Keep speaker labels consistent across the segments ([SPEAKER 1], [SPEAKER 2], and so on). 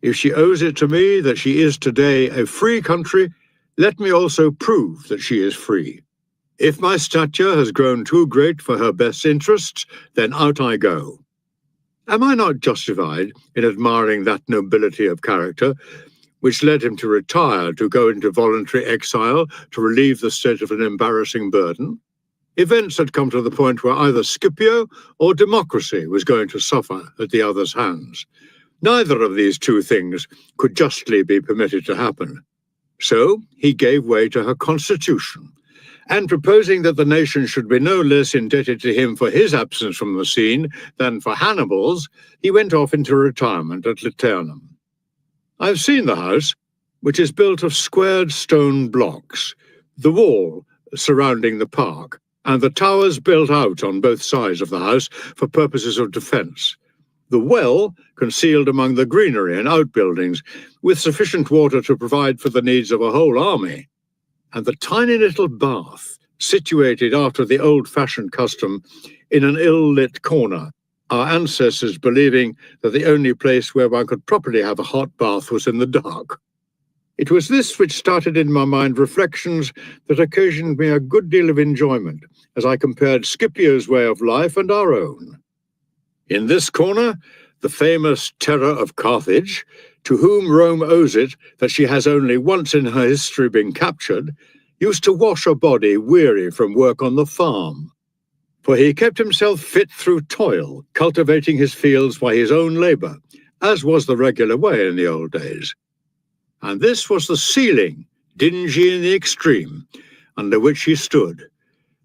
[SPEAKER 1] If she owes it to me that she is today a free country, let me also prove that she is free. If my stature has grown too great for her best interests, then out I go. Am I not justified in admiring that nobility of character, which led him to retire, to go into voluntary exile, to relieve the state of an embarrassing burden? Events had come to the point where either Scipio or democracy was going to suffer at the other's hands. Neither of these two things could justly be permitted to happen. So he gave way to her constitution, and proposing that the nation should be no less indebted to him for his absence from the scene than for Hannibal's, he went off into retirement at Liternum. I've seen the house, which is built of squared stone blocks, the wall surrounding the park, and the towers built out on both sides of the house for purposes of defence. The well concealed among the greenery and outbuildings, with sufficient water to provide for the needs of a whole army. And the tiny little bath, situated after the old-fashioned custom in an ill-lit corner, our ancestors believing that the only place where one could properly have a hot bath was in the dark. It was this which started in my mind reflections that occasioned me a good deal of enjoyment as I compared Scipio's way of life and our own. In this corner, the famous terror of Carthage, to whom Rome owes it that she has only once in her history been captured, used to wash a body weary from work on the farm. For he kept himself fit through toil, cultivating his fields by his own labour, as was the regular way in the old days. And this was the ceiling, dingy in the extreme, under which he stood,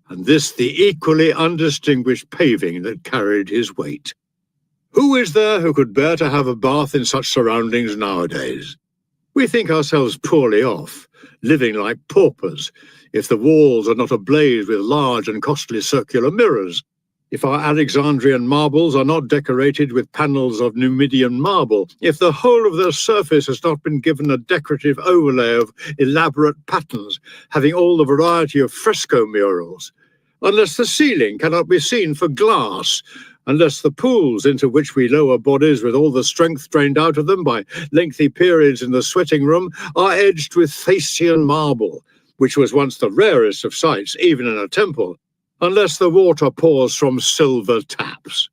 [SPEAKER 1] and this the equally undistinguished paving that carried his weight. Who is there who could bear to have a bath in such surroundings nowadays? We think ourselves poorly off, living like paupers, if the walls are not ablaze with large and costly circular mirrors, if our Alexandrian marbles are not decorated with panels of Numidian marble, if the whole of their surface has not been given a decorative overlay of elaborate patterns, having all the variety of fresco murals, unless the ceiling cannot be seen for glass, unless the pools into which we lower bodies with all the strength drained out of them by lengthy periods in the sweating room are edged with Thasian marble, which was once the rarest of sights, even in a temple, unless the water pours from silver taps.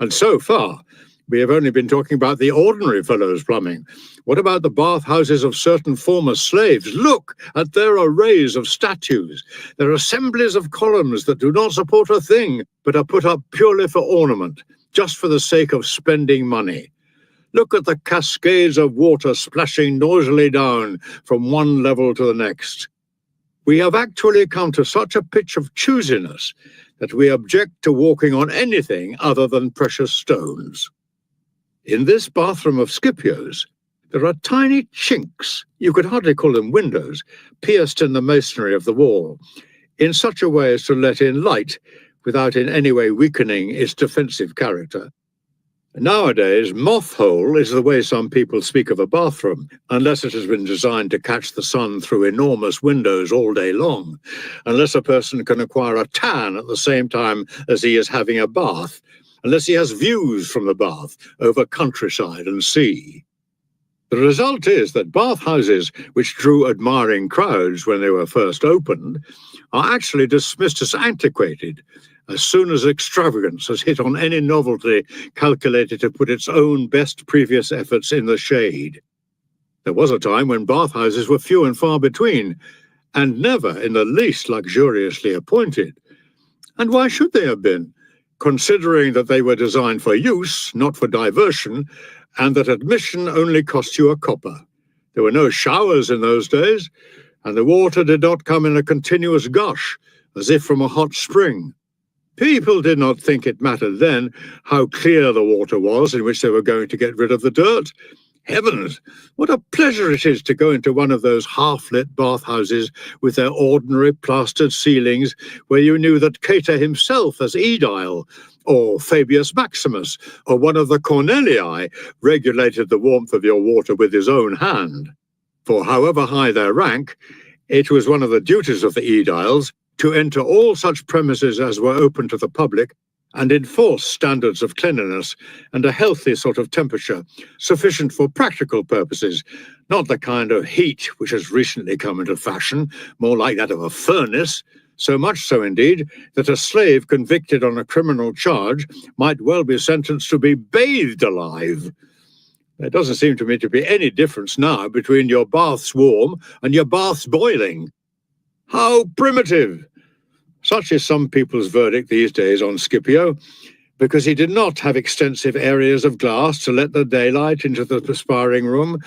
[SPEAKER 1] And so far, we have only been talking about the ordinary fellow's plumbing. What about the bathhouses of certain former slaves? Look at their arrays of statues, their assemblies of columns that do not support a thing, but are put up purely for ornament, just for the sake of spending money. Look at the cascades of water splashing noisily down from one level to the next. We have actually come to such a pitch of choosiness that we object to walking on anything other than precious stones. In this bathroom of Scipio's, there are tiny chinks, you could hardly call them windows, pierced in the masonry of the wall, in such a way as to let in light without in any way weakening its defensive character. Nowadays, moth hole is the way some people speak of a bathroom, unless it has been designed to catch the sun through enormous windows all day long, unless a person can acquire a tan at the same time as he is having a bath, unless he has views from the bath over countryside and sea. The result is that bathhouses, which drew admiring crowds when they were first opened, are actually dismissed as antiquated as soon as extravagance has hit on any novelty calculated to put its own best previous efforts in the shade. There was a time when bathhouses were few and far between, and never in the least luxuriously appointed. And why should they have been, considering that they were designed for use, not for diversion, and that admission only cost you a copper? There were no showers in those days, and the water did not come in a continuous gush, as if from a hot spring. People did not think it mattered then how clear the water was in which they were going to get rid of the dirt. Heavens, what a pleasure it is to go into one of those half-lit bathhouses with their ordinary plastered ceilings, where you knew that Cato himself as aedile, or Fabius Maximus, or one of the Cornelii, regulated the warmth of your water with his own hand. For however high their rank, it was one of the duties of the aediles to enter all such premises as were open to the public, and enforce standards of cleanliness and a healthy sort of temperature, sufficient for practical purposes, not the kind of heat which has recently come into fashion, more like that of a furnace, so much so indeed that a slave convicted on a criminal charge might well be sentenced to be bathed alive. There doesn't seem to me to be any difference now between your baths warm and your baths boiling. How primitive! Such is some people's verdict these days on Scipio, because he did not have extensive areas of glass to let the daylight into the perspiring room,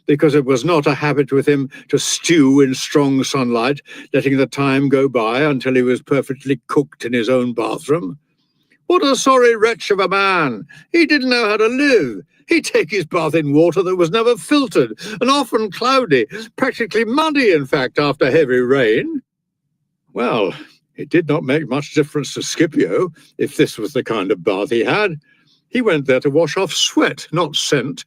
[SPEAKER 1] because it was not a habit with him to stew in strong sunlight, letting the time go by until he was perfectly cooked in his own bathroom. What a sorry wretch of a man! He didn't know how to live. He'd take his bath in water that was never filtered, and often cloudy, practically muddy, in fact, after heavy rain. Well, it did not make much difference to Scipio if this was the kind of bath he had. He went there to wash off sweat, not scent.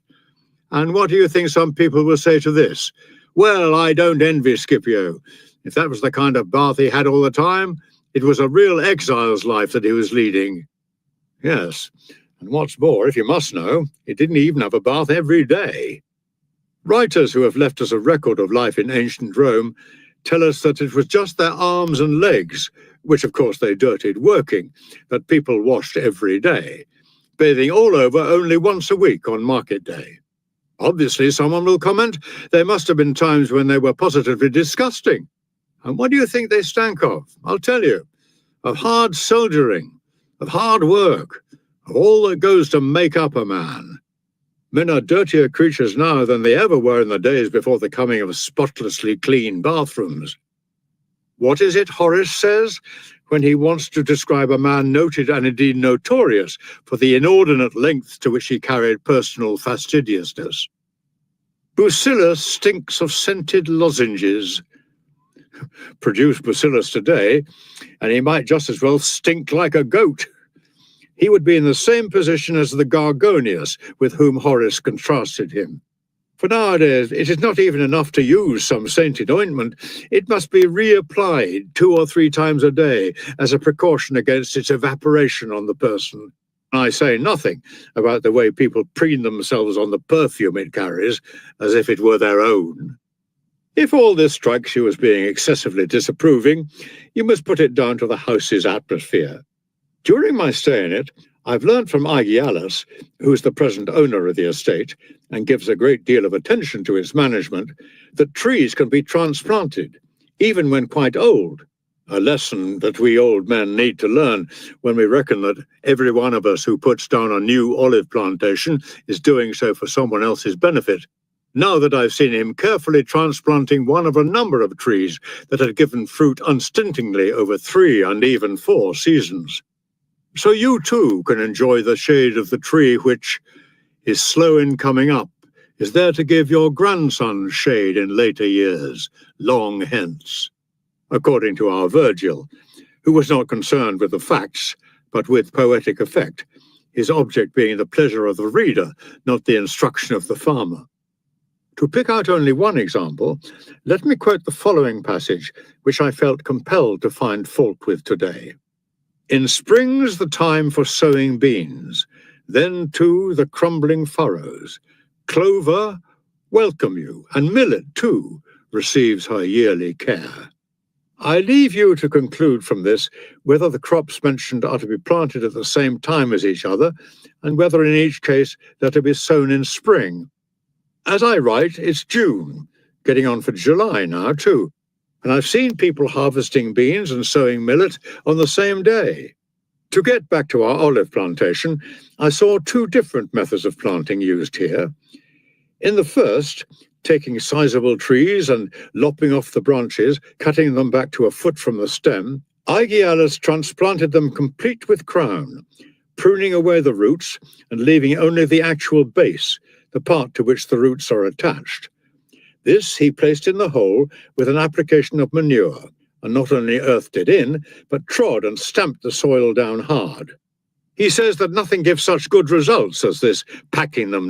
[SPEAKER 1] And what do you think some people will say to this? Well, I don't envy Scipio. If that was the kind of bath he had all the time, it was a real exile's life that he was leading. Yes, and what's more, if you must know, he didn't even have a bath every day. Writers who have left us a record of life in ancient Rome tell us that it was just their arms and legs, which of course they dirtied working, that people washed every day, bathing all over only once a week on market day. Obviously, someone will comment, there must have been times when they were positively disgusting. And what do you think they stank of? I'll tell you, of hard soldiering, of hard work, of all that goes to make up a man. Men are dirtier creatures now than they ever were in the days before the coming of spotlessly clean bathrooms. What is it Horace says when he wants to describe a man noted and indeed notorious for the inordinate length to which he carried personal fastidiousness? Bucillus stinks of scented lozenges. Produce Bucillus today, and he might just as well stink like a goat. He would be in the same position as the Gorgonius with whom Horace contrasted him. For nowadays, it is not even enough to use some scented ointment. It must be reapplied 2 or 3 times a day as a precaution against its evaporation on the person. I say nothing about the way people preen themselves on the perfume it carries, as if it were their own. If all this strikes you as being excessively disapproving, you must put it down to the house's atmosphere. During my stay in it, I've learned from Aegialus, who is the present owner of the estate and gives a great deal of attention to its management, that trees can be transplanted, even when quite old, a lesson that we old men need to learn when we reckon that every one of us who puts down a new olive plantation is doing so for someone else's benefit. Now that I've seen him carefully transplanting one of a number of trees that had given fruit unstintingly over 3 and even 4 seasons. So you too can enjoy the shade of the tree which is slow in coming up, is there to give your grandson shade in later years, long hence. According to our Virgil, who was not concerned with the facts, but with poetic effect, his object being the pleasure of the reader, not the instruction of the farmer. To pick out only one example, let me quote the following passage, which I felt compelled to find fault with today. In spring's the time for sowing beans, then too the crumbling furrows. Clover, welcome you, and millet too, receives her yearly care. I leave you to conclude from this whether the crops mentioned are to be planted at the same time as each other, and whether in each case they're to be sown in spring. As I write, it's June, getting on for July now too, and I've seen people harvesting beans and sowing millet on the same day. To get back to our olive plantation, I saw 2 different methods of planting used here. In the first, taking sizable trees and lopping off the branches, cutting them back to a foot from the stem, Aegialus transplanted them complete with crown, pruning away the roots and leaving only the actual base, the part to which the roots are attached. This he placed in the hole with an application of manure, and not only earthed it in, but trod and stamped the soil down hard. He says that nothing gives such good results as this packing them down.